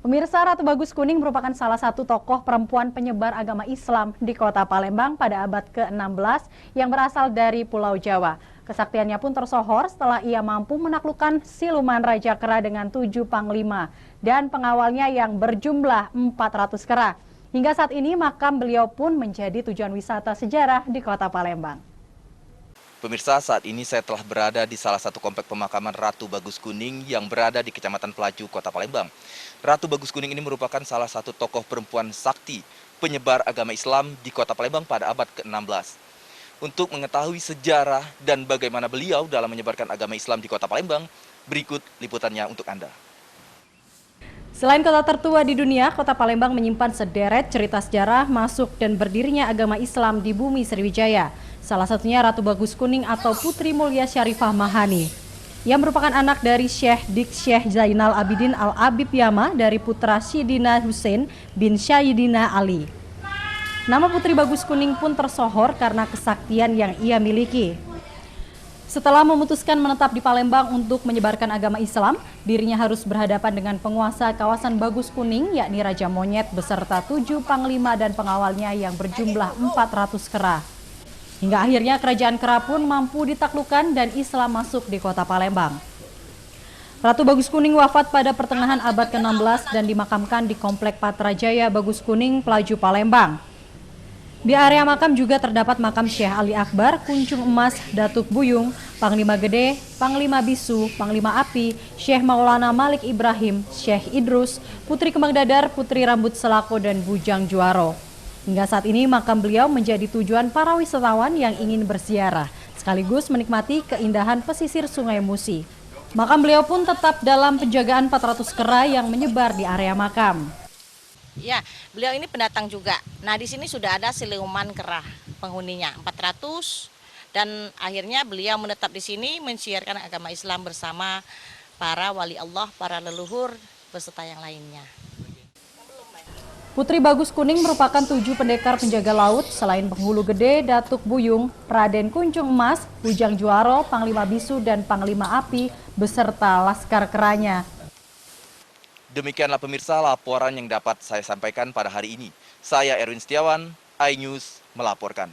Pemirsa, Ratu Bagus Kuning merupakan salah satu tokoh perempuan penyebar agama Islam di kota Palembang pada abad ke-16 yang berasal dari Pulau Jawa. Kesaktiannya pun tersohor setelah ia mampu menaklukkan siluman Raja Kera dengan 7 panglima dan pengawalnya yang berjumlah 400 kera. Hingga saat ini makam beliau pun menjadi tujuan wisata sejarah di kota Palembang. Pemirsa, saat ini saya telah berada di salah satu komplek pemakaman Ratu Bagus Kuning yang berada di Kecamatan Pelaju, Kota Palembang. Ratu Bagus Kuning ini merupakan salah satu tokoh perempuan sakti penyebar agama Islam di Kota Palembang pada abad ke-16. Untuk mengetahui sejarah dan bagaimana beliau dalam menyebarkan agama Islam di Kota Palembang, berikut liputannya untuk Anda. Selain kota tertua di dunia, kota Palembang menyimpan sederet cerita sejarah masuk dan berdirinya agama Islam di bumi Sriwijaya. Salah satunya Ratu Bagus Kuning atau Putri Mulia Syarifah Mahani. Ia merupakan anak dari Syekh Zainal Abidin Al-Abib Yama dari putra Syedina Hussein bin Syedina Ali. Nama Putri Bagus Kuning pun tersohor karena kesaktian yang ia miliki. Setelah memutuskan menetap di Palembang untuk menyebarkan agama Islam, dirinya harus berhadapan dengan penguasa kawasan Bagus Kuning, yakni Raja Monyet beserta 7 panglima dan pengawalnya yang berjumlah 400 kera. Hingga akhirnya kerajaan Kera pun mampu ditaklukkan dan Islam masuk di kota Palembang. Ratu Bagus Kuning wafat pada pertengahan abad ke-16 dan dimakamkan di Komplek Patrajaya Bagus Kuning, Pelaju, Palembang. Di area makam juga terdapat makam Syekh Ali Akbar, Kuncung Emas, Datuk Buyung, Panglima Gede, Panglima Bisu, Panglima Api, Syekh Maulana Malik Ibrahim, Syekh Idrus, Putri Kembang Dadar, Putri Rambut Selako, dan Bujang Juaro. Hingga saat ini makam beliau menjadi tujuan para wisatawan yang ingin berziarah, sekaligus menikmati keindahan pesisir Sungai Musi. Makam beliau pun tetap dalam penjagaan 400 kera yang menyebar di area makam. Ya, beliau ini pendatang juga. Nah, di sini sudah ada siluman kera penghuninya 400 dan akhirnya beliau menetap di sini mensiarkan agama Islam bersama para wali Allah, para leluhur beserta yang lainnya. Putri Bagus Kuning merupakan 7 pendekar penjaga laut selain Penghulu Gede, Datuk Buyung, Raden Kuncung Emas, Bujang Juaro, Panglima Bisu, dan Panglima Api beserta laskar keranya. Demikianlah pemirsa laporan yang dapat saya sampaikan pada hari ini. Saya Erwin Setiawan, iNews melaporkan.